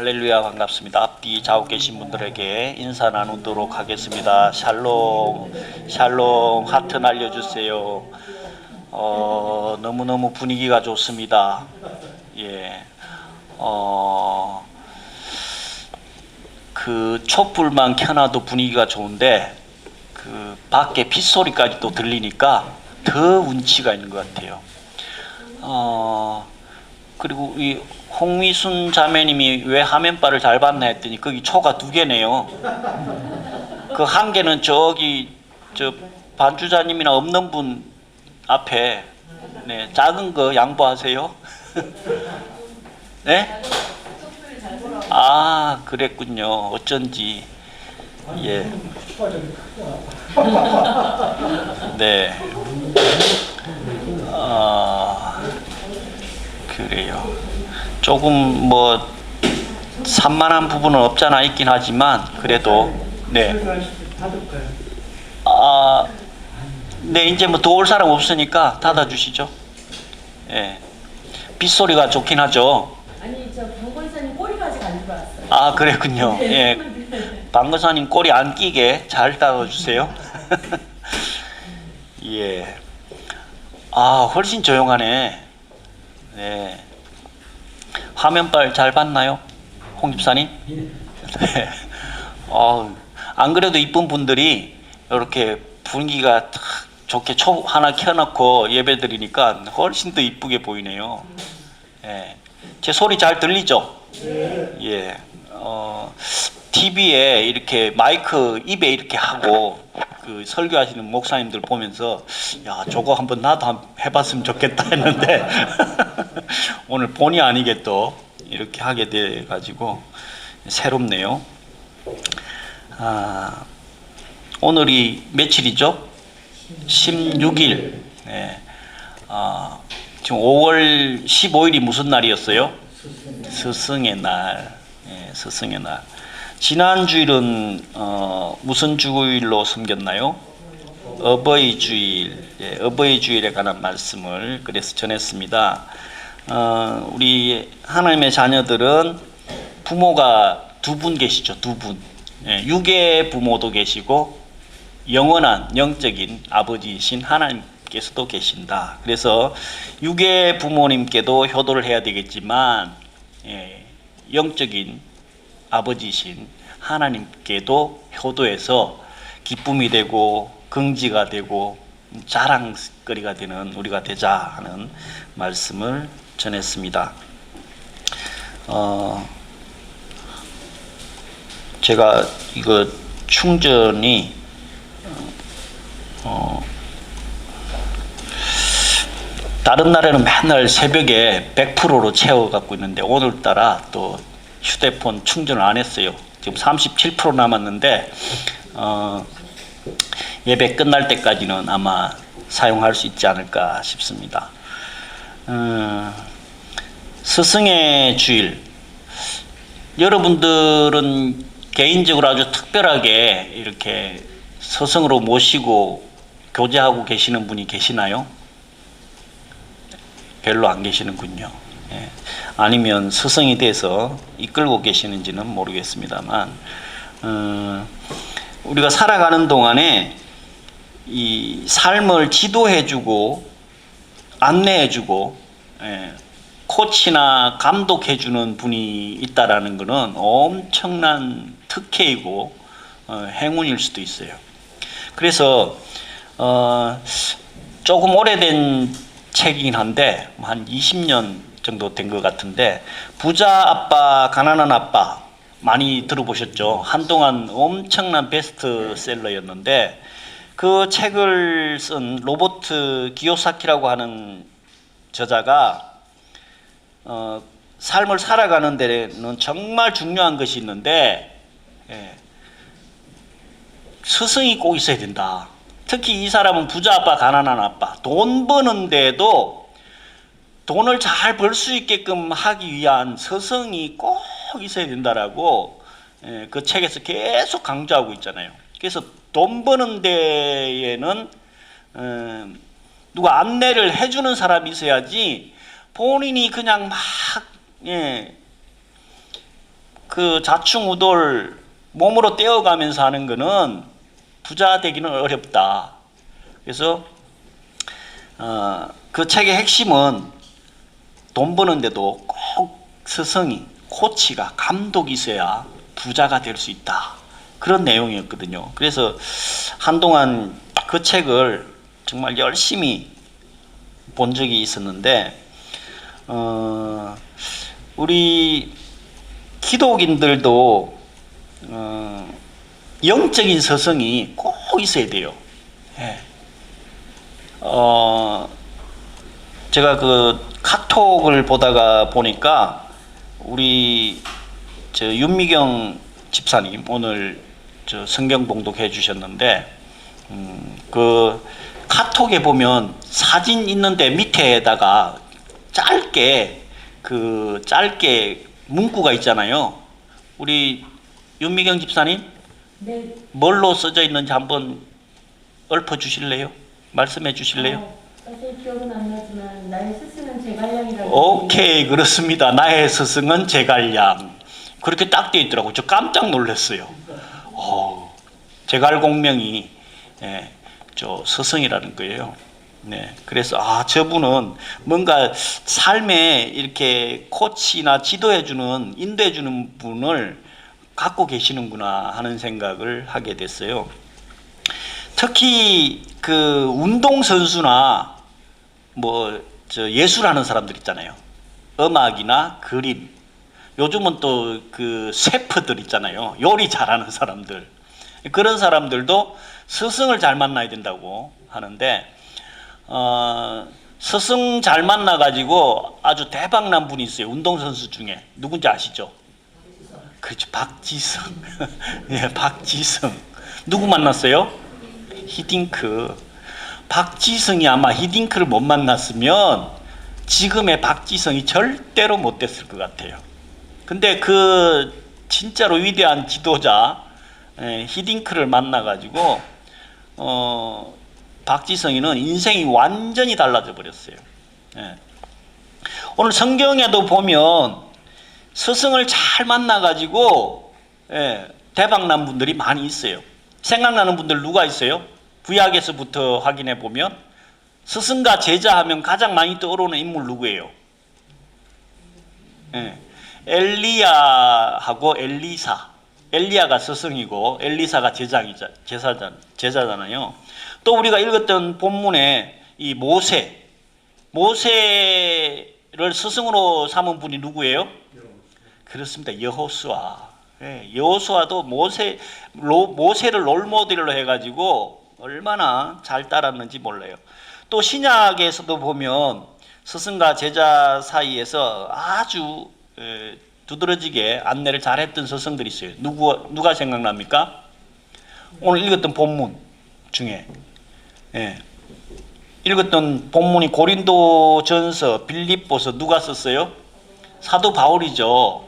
할렐루야, 반갑습니다. 앞뒤 좌우 계신 분들에게 인사 나누도록 하겠습니다. 샬롬, 샬롬, 하트 날려주세요. 너무너무 분위기가 좋습니다. 예, 그 촛불만 켜놔도 분위기가 좋은데 그 밖에 빗소리까지도 들리니까 더 운치가 있는 것 같아요. 그리고 이 홍미순 자매님이 왜 화면발을 잘 봤나 했더니 거기 초가 2개네요. 그 한 개는 저기 저 반주자님이나 없는 분 앞에 네, 작은 거 양보하세요. 네? 아, 그랬군요. 어쩐지. 예. 네. 그래요. 조금 뭐 산만한 부분은 없잖아 있긴 하지만 그래도 네. 네, 이제 뭐 도울 사람 없으니까 닫아주시죠. 예. 빗소리가 좋긴 하죠. 아니, 저 방권사님 꼬리가 아직 안 들어왔어요. 아, 그랬군요. 예. 방건사님 꼬리 안 끼게 잘 닫아주세요. 예. 훨씬 조용하네. 네. 화면발 잘 봤나요? 홍 집사님? 네. 안 그래도 이쁜 분들이 이렇게 분위기가 탁 좋게 초 하나 켜놓고 예배 드리니까 훨씬 더 이쁘게 보이네요. 예. 제 소리 잘 들리죠? 예. TV에 이렇게 마이크 입에 이렇게 하고 그 설교하시는 목사님들 보면서 야, 저거 한번 나도 해봤으면 좋겠다 했는데 오늘 본의 아니게 또 이렇게 하게 돼 가지고 새롭네요. 오늘이 며칠이죠? 16일. 네. 지금 5월 15일이 무슨 날이었어요? 스승의 날. 네, 스승의 날. 지난 주일은 무슨 주일로 섬겼나요? 어버이 주일. 예, 어버이 주일에 관한 말씀을 그래서 전했습니다. 우리 하나님의 자녀들은 부모가 2분 계시죠. 2분. 예, 육의 부모도 계시고 영원한 영적인 아버지이신 하나님께서도 계신다. 그래서 육의 부모님께도 효도를 해야 되겠지만 영적인 아버지이신 하나님께도 효도해서 기쁨이 되고 긍지가 되고 자랑거리가 되는 우리가 되자 하는 말씀을 전했습니다. 제가 이거 충전이 다른 날에는 맨날 새벽에 100%로 채워 갖고 있는데 오늘따라 또 휴대폰 충전을 안 했어요. 지금 37% 남았는데 예배 끝날 때까지는 아마 사용할 수 있지 않을까 싶습니다. 스승의 주일, 여러분들은 개인적으로 아주 특별하게 이렇게 스승으로 모시고 교제하고 계시는 분이 계시나요? 별로 안 계시는군요. 예. 아니면 스승이 돼서 이끌고 계시는지는 모르겠습니다만 우리가 살아가는 동안에 이 삶을 지도해주고 안내해주고 코치나 감독해주는 분이 있다라는 것은 엄청난 특혜이고 행운일 수도 있어요. 그래서 조금 오래된 책이긴 한데 한 20년 정도 된 것 같은데 부자 아빠 가난한 아빠 많이 들어보셨죠? 한동안 엄청난 베스트셀러였는데 그 책을 쓴 로버트 기요사키라고 하는 저자가 삶을 살아가는 데는 정말 중요한 것이 있는데 스승이 꼭 있어야 된다. 특히 이 사람은 부자 아빠 가난한 아빠, 돈 버는데도 돈을 잘 벌 수 있게끔 하기 위한 스승이 꼭 있어야 된다라고 그 책에서 계속 강조하고 있잖아요. 그래서 돈 버는 데에는 누가 안내를 해주는 사람이 있어야지 본인이 그냥 막 그 자충우돌 몸으로 떼어가면서 하는 거는 부자 되기는 어렵다. 그래서 그 책의 핵심은 돈 버는데도 꼭 스승이, 코치가, 감독이 있어야 부자가 될 수 있다. 그런 내용이었거든요. 그래서 한동안 그 책을 정말 열심히 본 적이 있었는데, 우리 기독인들도 영적인 스승이 꼭 있어야 돼요. 예. 제가 그 카톡을 보다가 보니까 우리 저 윤미경 집사님 오늘 저 성경 봉독해 주셨는데, 그 카톡에 보면 사진 있는데 밑에다가 짧게 문구가 있잖아요. 우리 윤미경 집사님 네. 뭘로 써져 있는지 한번 읊어 주실래요? 말씀해 주실래요? 사실 기억은 안 나지만 나의 스승은 제갈량이라고. 오케이, 그렇습니다. 나의 스승은 제갈량. 그렇게 딱 되어 있더라고요. 저 깜짝 놀랐어요. 제갈공명이 저 스승이라는 거예요. 네, 그래서 저분은 뭔가 삶에 이렇게 코치나 지도해주는, 인도해주는 분을 갖고 계시는구나 하는 생각을 하게 됐어요. 특히 그 운동선수나 저 예술하는 사람들 있잖아요. 음악이나 그림. 요즘은 또 그 셰프들 있잖아요. 요리 잘하는 사람들. 그런 사람들도 스승을 잘 만나야 된다고 하는데, 스승 잘 만나가지고 아주 대박난 분이 있어요. 운동선수 중에. 누군지 아시죠? 그렇죠. 박지성. 예, 박지성. 누구 만났어요? 히딩크. 박지성이 아마 히딩크를 못 만났으면 지금의 박지성이 절대로 못 됐을 것 같아요. 근데 그 진짜로 위대한 지도자 히딩크를 만나가지고 박지성이는 인생이 완전히 달라져 버렸어요. 오늘 성경에도 보면 스승을 잘 만나가지고 대박난 분들이 많이 있어요. 생각나는 분들 누가 있어요? 구약에서부터 확인해 보면 스승과 제자하면 가장 많이 떠오르는 인물 누구예요? 엘리야하고 엘리사. 엘리야가 스승이고 엘리사가 제자잖아요. 또 우리가 읽었던 본문에 이 모세를 스승으로 삼은 분이 누구예요? 그렇습니다. 여호수아. 여호수아도 모세를 롤모델로 해가지고 얼마나 잘 따랐는지 몰라요. 또 신약에서도 보면 스승과 제자 사이에서 아주 두드러지게 안내를 잘했던 스승들이 있어요. 누가 생각납니까? 오늘 읽었던 본문 중에 읽었던 본문이 고린도전서, 빌립보서 누가 썼어요? 사도 바울이죠.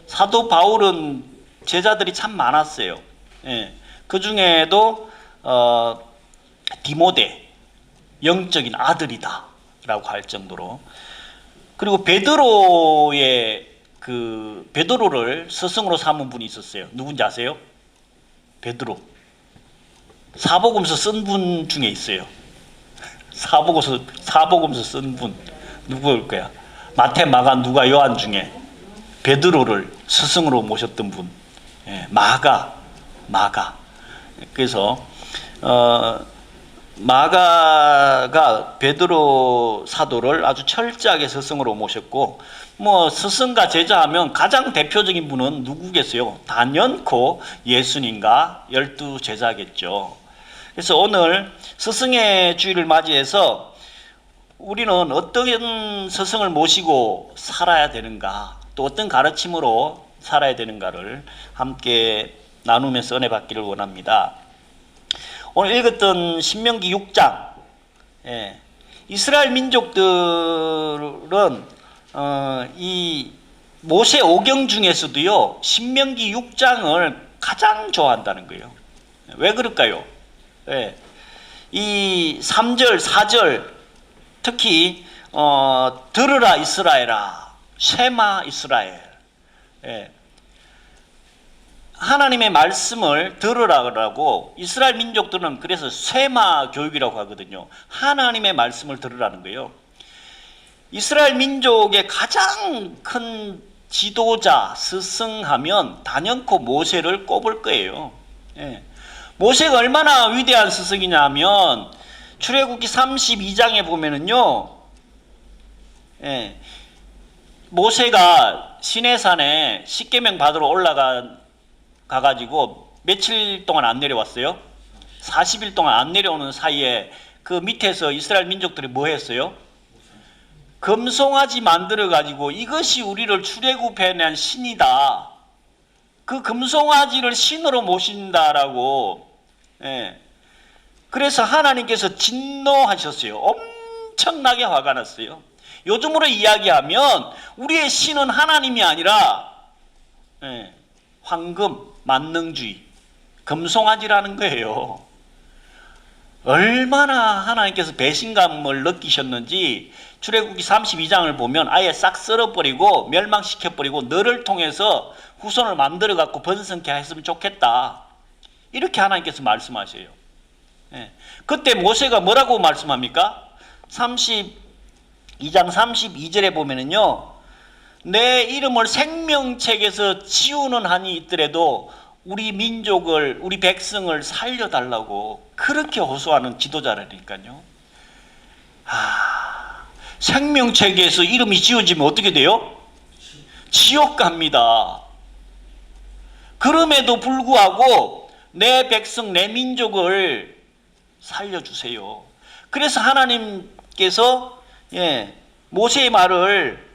사도 바울은 제자들이 참 많았어요. 그 중에도 디모데, 영적인 아들이다 라고 할 정도로. 그리고 베드로를 스승으로 삼은 분이 있었어요. 누군지 아세요? 베드로. 사복음서 쓴 분 중에 있어요. 사복음서 쓴 분 누구일 거야? 마태, 마가, 누가, 요한 중에 베드로를 스승으로 모셨던 분. 마가. 그래서 마가가 베드로 사도를 아주 철저하게 스승으로 모셨고, 스승과 제자하면 가장 대표적인 분은 누구겠어요? 단연코 예수님과 12 제자겠죠. 그래서 오늘 스승의 주일을 맞이해서 우리는 어떤 스승을 모시고 살아야 되는가, 또 어떤 가르침으로 살아야 되는가를 함께 나누면서 은혜 받기를 원합니다. 오늘 읽었던 신명기 6장, 이스라엘 민족들은 이 모세 오경 중에서도요, 신명기 6장을 가장 좋아한다는 거예요. 왜 그럴까요? 이 3절, 4절, 특히 들으라 이스라엘아, 쉐마 이스라엘. 하나님의 말씀을 들으라고 이스라엘 민족들은 그래서 쇠마 교육이라고 하거든요. 하나님의 말씀을 들으라는 거예요. 이스라엘 민족의 가장 큰 지도자, 스승하면 단연코 모세를 꼽을 거예요. 예. 모세가 얼마나 위대한 스승이냐면 출애굽기 32장에 보면은요, 예, 모세가 시내산에 십계명 받으러 가가지고 며칠 동안 안 내려왔어요? 40일 동안 안 내려오는 사이에 그 밑에서 이스라엘 민족들이 뭐 했어요? 금송아지 만들어가지고 이것이 우리를 출애굽해낸 신이다. 그 금송아지를 신으로 모신다라고. 예. 그래서 하나님께서 진노하셨어요. 엄청나게 화가 났어요. 요즘으로 이야기하면 우리의 신은 하나님이 아니라 황금, 만능주의, 금송아지라는 거예요. 얼마나 하나님께서 배신감을 느끼셨는지 출애굽기 32장을 보면 아예 싹 썰어버리고 멸망시켜버리고 너를 통해서 후손을 만들어갖고 번성케 했으면 좋겠다. 이렇게 하나님께서 말씀하셔요. 그때 모세가 뭐라고 말씀합니까? 32장 32절에 보면은요, 내 이름을 생명책에서 지우는 한이 있더라도 우리 민족을, 우리 백성을 살려달라고 그렇게 호소하는 지도자라니까요. 생명책에서 이름이 지워지면 어떻게 돼요? 지옥 갑니다. 그럼에도 불구하고 내 백성, 내 민족을 살려주세요. 그래서 하나님께서 모세의 말을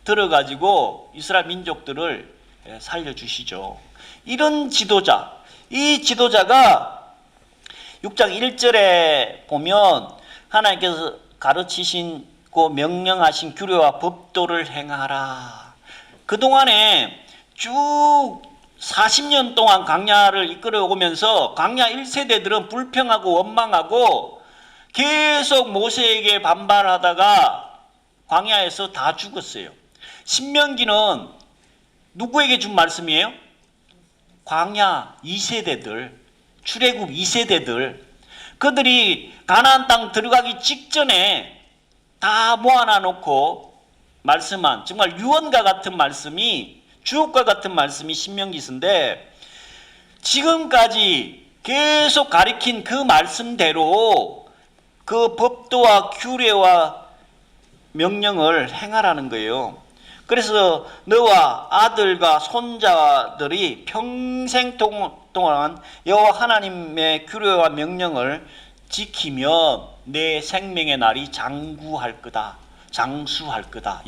들어가지고 이스라엘 민족들을 살려주시죠. 이런 지도자, 이 지도자가 6장 1절에 보면 하나님께서 가르치시고 명령하신 규례와 법도를 행하라. 그동안에 쭉 40년 동안 광야를 이끌어 오면서 광야 1세대들은 불평하고 원망하고 계속 모세에게 반발하다가 광야에서 다 죽었어요. 신명기는 누구에게 준 말씀이에요? 광야 2세대들, 출애굽 2세대들, 그들이 가나안 땅 들어가기 직전에 다 모아놔 놓고 말씀한 정말 유언과 같은 말씀이, 주옥과 같은 말씀이 신명기서인데, 지금까지 계속 가리킨 그 말씀대로 그 법도와 규례와 명령을 행하라는 거예요. 그래서 너와 아들과 손자들이 평생 동안 여호와 하나님의 규례와 명령을 지키며 내 생명의 날이 장수할 거다.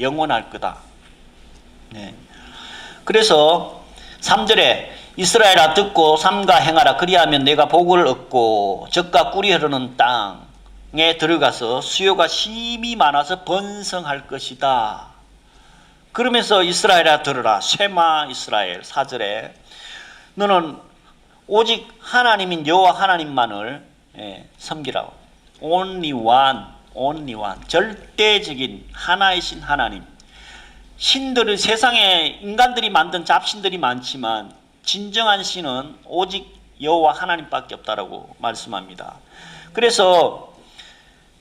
영원할 거다. 네. 그래서 3절에 이스라엘아 듣고 삼가 행하라. 그리하면 내가 복을 얻고 젖과 꿀이 흐르는 땅에 들어가서 수요가 심히 많아서 번성할 것이다. 그러면서 이스라엘아 들으라. 쉐마 이스라엘. 4절에 너는 오직 하나님인 여호와 하나님만을 섬기라. Only one. 절대적인 하나이신 하나님. 신들은 세상에 인간들이 만든 잡신들이 많지만 진정한 신은 오직 여호와 하나님밖에 없다라고 말씀합니다. 그래서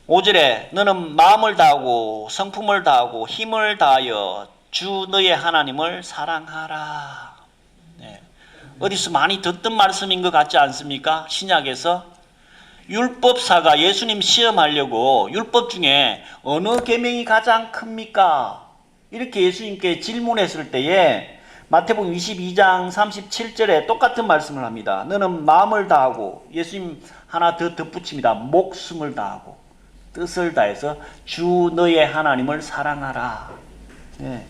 5절에 너는 마음을 다하고 성품을 다하고 힘을 다하여 주 너의 하나님을 사랑하라. 네. 어디서 많이 듣던 말씀인 것 같지 않습니까? 신약에서 율법사가 예수님 시험하려고 율법 중에 어느 계명이 가장 큽니까? 이렇게 예수님께 질문했을 때에 마태복음 22장 37절에 똑같은 말씀을 합니다. 너는 마음을 다하고, 예수님 하나 더 덧붙입니다. 목숨을 다하고 뜻을 다해서 주 너의 하나님을 사랑하라. 네.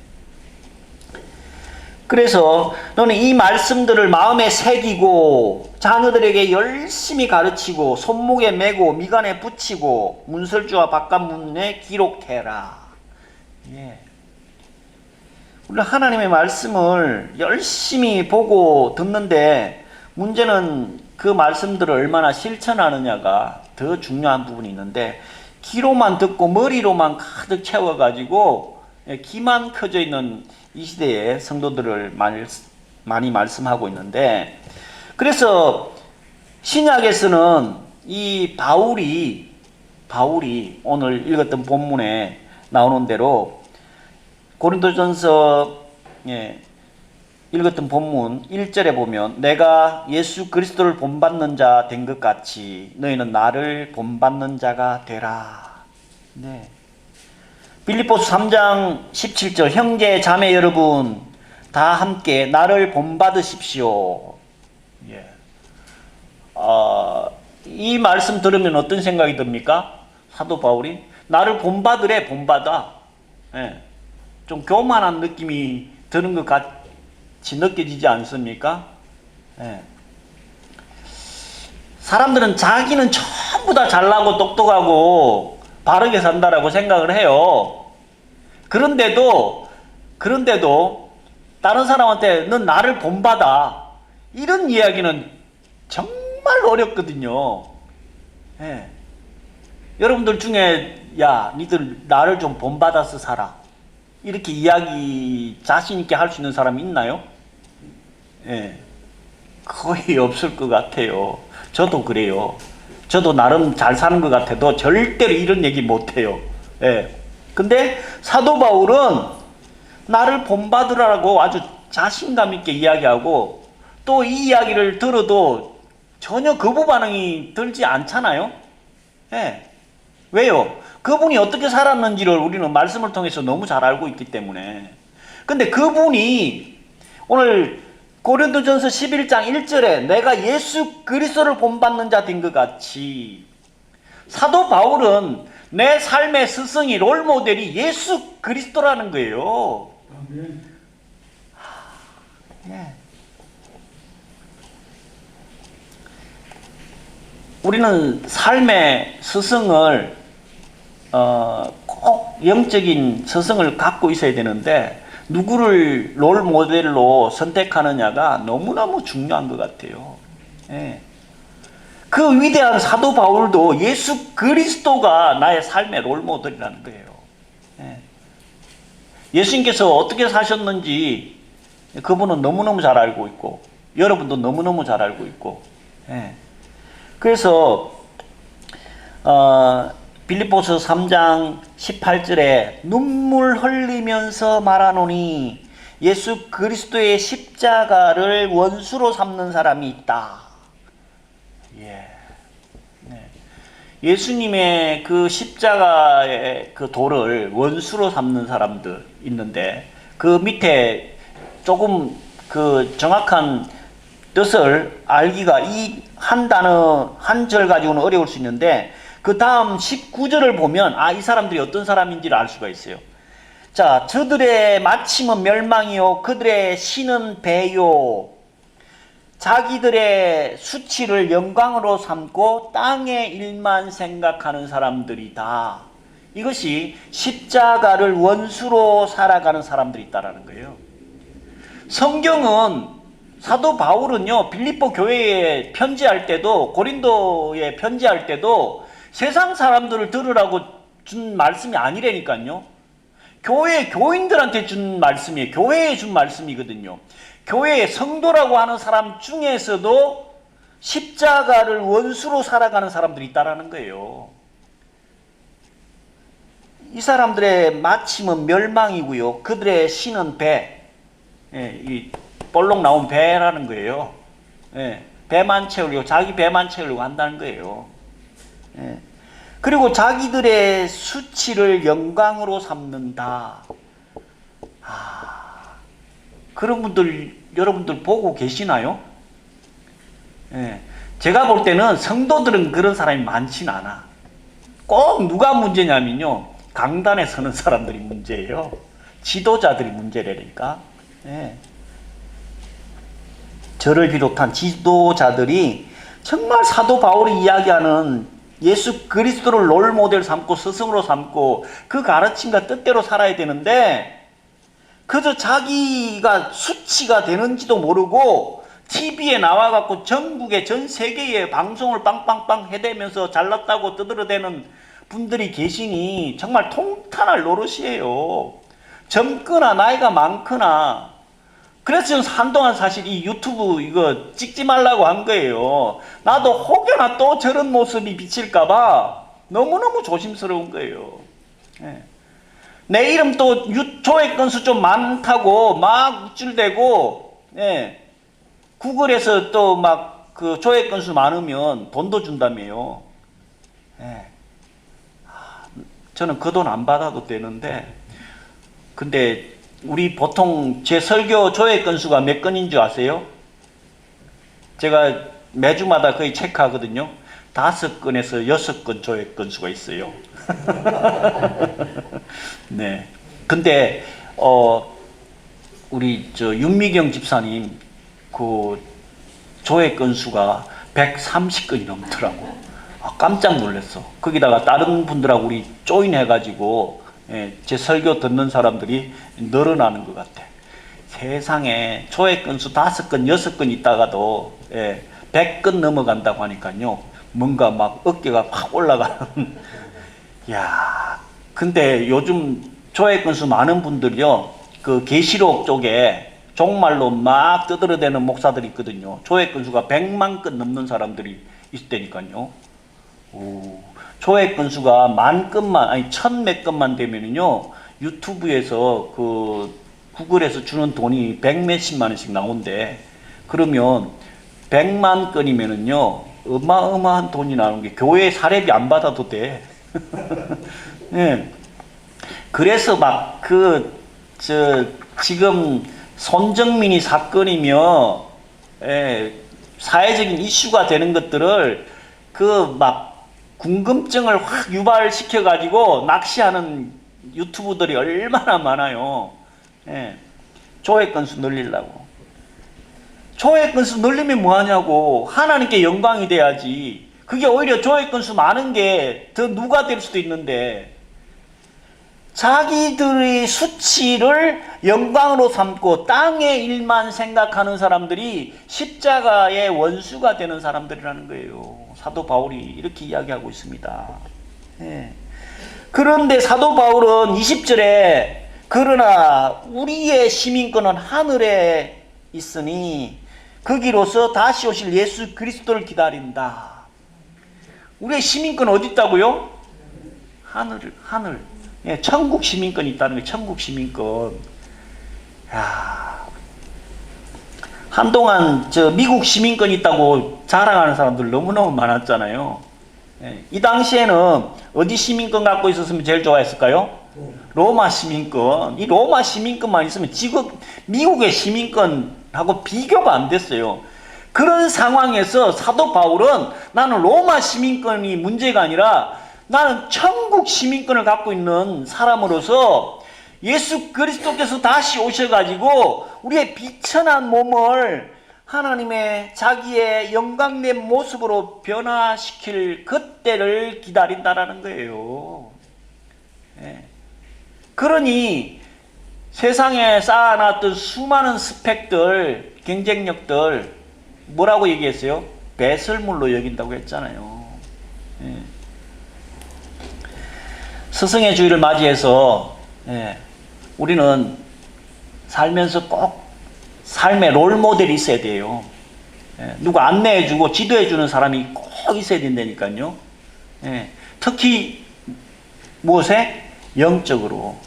그래서 너는 이 말씀들을 마음에 새기고 자녀들에게 열심히 가르치고 손목에 메고 미간에 붙이고 문설주와 바깥문에 기록해라. 예. 우리 하나님의 말씀을 열심히 보고 듣는데 문제는 그 말씀들을 얼마나 실천하느냐가 더 중요한 부분이 있는데, 귀로만 듣고 머리로만 가득 채워가지고 귀만 커져 있는 이 시대의 성도들을 많이 말씀하고 있는데, 그래서 신약에서는 이 바울이 오늘 읽었던 본문에 나오는 대로 고린도전서 읽었던 본문 1절에 보면 내가 예수 그리스도를 본받는 자 된 것 같이 너희는 나를 본받는 자가 되라. 네. 빌립보서 3장 17절 형제 자매 여러분 다 함께 나를 본받으십시오. 예. 이 말씀 들으면 어떤 생각이 듭니까? 사도 바울이 나를 본받으래. 본받아. 예. 좀 교만한 느낌이 드는 것 같이 느껴지지 않습니까? 예. 사람들은 자기는 전부 다 잘나고 똑똑하고 바르게 산다라고 생각을 해요. 그런데도 다른 사람한테 넌 나를 본받아. 이런 이야기는 정말 어렵거든요. 예. 여러분들 중에 야 니들 나를 좀 본받아서 살아. 이렇게 이야기 자신 있게 할 수 있는 사람이 있나요? 예. 거의 없을 것 같아요. 저도 그래요. 저도 나름 잘 사는 것 같아도 절대로 이런 얘기 못 해요. 예. 근데 사도 바울은 나를 본받으라고 아주 자신감 있게 이야기하고 또 이 이야기를 들어도 전혀 거부 반응이 들지 않잖아요. 예. 왜요? 그분이 어떻게 살았는지를 우리는 말씀을 통해서 너무 잘 알고 있기 때문에. 근데 그분이 오늘 고린도전서 11장 1절에 내가 예수 그리스도를 본받는 자 된 것 같이 사도 바울은 내 삶의 스승이 롤모델이 예수 그리스도라는 거예요. 네. 우리는 삶의 스승을 꼭 영적인 스승을 갖고 있어야 되는데 누구를 롤 모델로 선택하느냐가 너무너무 중요한 것 같아요. 예. 그 위대한 사도 바울도 예수 그리스도가 나의 삶의 롤 모델이라는 거예요. 예. 예수님께서 어떻게 사셨는지 그분은 너무너무 잘 알고 있고 여러분도 너무너무 잘 알고 있고. 예. 그래서 빌립보서 3장 18절에 눈물 흘리면서 말하노니 예수 그리스도의 십자가를 원수로 삼는 사람이 있다. 예. 네. 예수님의 그 십자가의 그 도를 원수로 삼는 사람들 있는데 그 밑에 조금 그 정확한 뜻을 알기가 이 한 단어 한 절 가지고는 어려울 수 있는데 그 다음 19절을 보면 이 사람들이 어떤 사람인지를 알 수가 있어요. 자, 저들의 마침은 멸망이요 그들의 신은 배요 자기들의 수치를 영광으로 삼고 땅의 일만 생각하는 사람들이다. 이것이 십자가를 원수로 살아가는 사람들이 있다라는 거예요. 성경은 사도 바울은요 빌립보 교회에 편지할 때도 고린도에 편지할 때도 세상 사람들을 들으라고 준 말씀이 아니라니까요. 교회 교인들한테 준 말씀이에요. 교회에 준 말씀이거든요. 교회의 성도라고 하는 사람 중에서도 십자가를 원수로 살아가는 사람들이 있다라는 거예요. 이 사람들의 마침은 멸망이고요. 그들의 신은 배. 예, 이 볼록 나온 배라는 거예요. 예, 배만 채우려고 자기 배만 채우려고 한다는 거예요. 예. 그리고 자기들의 수치를 영광으로 삼는다. 그런 분들 여러분들 보고 계시나요? 예. 제가 볼 때는 성도들은 그런 사람이 많진 않아. 꼭 누가 문제냐면요. 강단에 서는 사람들이 문제예요. 지도자들이 문제라니까. 예. 저를 비롯한 지도자들이 정말 사도 바울이 이야기하는 예수 그리스도를 롤 모델 삼고 스승으로 삼고 그 가르침과 뜻대로 살아야 되는데 그저 자기가 수치가 되는지도 모르고 TV에 나와갖고 전국에 전 세계에 방송을 빵빵빵 해대면서 잘났다고 떠들어대는 분들이 계시니 정말 통탄할 노릇이에요. 젊거나 나이가 많거나 그래서 저는 한동안 사실 이 유튜브 이거 찍지 말라고 한 거예요. 나도 혹여나 또 저런 모습이 비칠까봐 너무너무 조심스러운 거예요. 예. 내 이름 또 조회 건수 좀 많다고 막 우쭐대고, 예. 구글에서 또 막 그 조회 건수 많으면 돈도 준다며요. 예. 저는 그 돈 안 받아도 되는데, 근데 우리 보통 제 설교 조회 건수가 몇 건인 줄 아세요? 제가 매주마다 거의 체크하거든요. 5건에서 6건 조회 건수가 있어요. 네. 근데 우리 저 윤미경 집사님 그 조회 건수가 130건이 넘더라고. 깜짝 놀랐어. 거기다가 다른 분들하고 우리 조인해가지고, 예, 제 설교 듣는 사람들이 늘어나는 것 같아. 세상에 조회 건수 5건, 6건 있다가도, 예, 100건 넘어간다고 하니까요. 뭔가 막 어깨가 확 올라가는. 야, 근데 요즘 조회 건수 많은 분들이요. 그 계시록 쪽에 종말로 막 떠들어대는 목사들이 있거든요. 조회 건수가 100만 건 넘는 사람들이 있다니까요. 오, 조회 건수가 10,000건만, 아니 1,000몇 건만 되면은요, 유튜브에서 그 구글에서 주는 돈이 100몇십만 원씩 나온대. 그러면 100만 건이면은요, 어마어마한 돈이 나오는 게 교회 사례비 안 받아도 돼. 예. 그래서 막 지금 손정민이 사건이며, 예, 사회적인 이슈가 되는 것들을 막 궁금증을 확 유발시켜가지고 낚시하는 유튜브들이 얼마나 많아요. 예. 조회 건수 늘리려고. 조회 건수 늘리면 뭐하냐고. 하나님께 영광이 돼야지. 그게 오히려 조회 건수 많은 게 더 누가 될 수도 있는데, 자기들의 수치를 영광으로 삼고 땅의 일만 생각하는 사람들이 십자가의 원수가 되는 사람들이라는 거예요. 사도 바울이 이렇게 이야기하고 있습니다. 예. 그런데 사도 바울은 20절에 그러나 우리의 시민권은 하늘에 있으니 거기로서 다시 오실 예수 그리스도를 기다린다. 우리의 시민권 어디 있다고요? 하늘. 예, 천국 시민권이 있다는 거예요. 천국 시민권. 야, 한동안 미국 시민권이 있다고 자랑하는 사람들 너무너무 많았잖아요. 예, 이 당시에는 어디 시민권 갖고 있었으면 제일 좋아했을까요? 로마 시민권. 이 로마 시민권만 있으면 지금 미국의 시민권하고 비교가 안 됐어요. 그런 상황에서 사도 바울은 나는 로마 시민권이 문제가 아니라 나는 천국 시민권을 갖고 있는 사람으로서 예수 그리스도께서 다시 오셔가지고 우리의 비천한 몸을 하나님의 자기의 영광된 모습으로 변화시킬 그때를 기다린다라는 거예요. 예. 그러니 세상에 쌓아놨던 수많은 스펙들, 경쟁력들 뭐라고 얘기했어요? 배설물로 여긴다고 했잖아요. 예. 스승의 주일을 맞이해서, 예, 우리는 살면서 꼭 삶의 롤모델이 있어야 돼요. 예, 누가 안내해주고 지도해주는 사람이 꼭 있어야 된다니까요. 예, 특히 무엇에? 영적으로.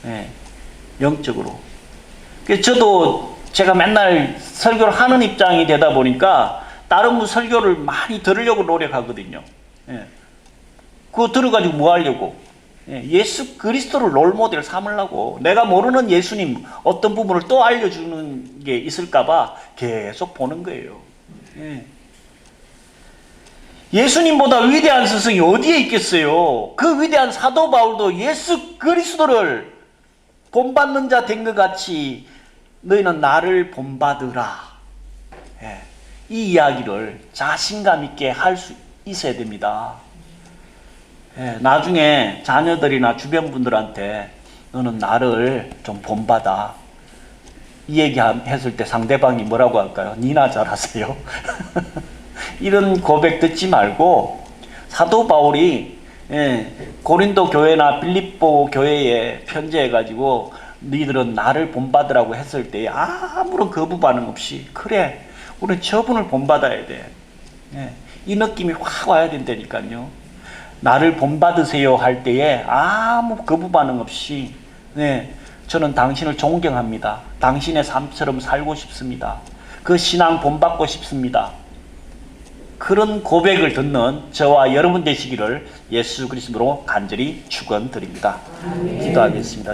예, 영적으로. 그래서 저도 제가 맨날 설교를 하는 입장이 되다 보니까 다른 분 설교를 많이 들으려고 노력하거든요. 예, 그거 들어가지고 뭐 하려고? 예수 그리스도를 롤모델 삼으려고. 내가 모르는 예수님 어떤 부분을 또 알려주는 게 있을까봐 계속 보는 거예요. 예수님보다 위대한 스승이 어디에 있겠어요? 그 위대한 사도 바울도 예수 그리스도를 본받는 자 된 것 같이 너희는 나를 본받으라. 이 이야기를 자신감 있게 할 수 있어야 됩니다. 나중에 자녀들이나 주변 분들한테 너는 나를 좀 본받아. 이 얘기 했을 때 상대방이 뭐라고 할까요? 니나 잘하세요. 이런 고백 듣지 말고 사도 바울이 고린도 교회나 빌립보 교회에 편지해가지고 너희들은 나를 본받으라고 했을 때 아무런 거부 반응 없이 그래 우리는 저분을 본받아야 돼. 예, 이 느낌이 확 와야 된다니까요. 나를 본받으세요 할 때에 아무 거부 반응 없이 네, 저는 당신을 존경합니다. 당신의 삶처럼 살고 싶습니다. 그 신앙 본받고 싶습니다. 그런 고백을 듣는 저와 여러분 되시기를 예수 그리스도로 간절히 축원드립니다. 기도하겠습니다.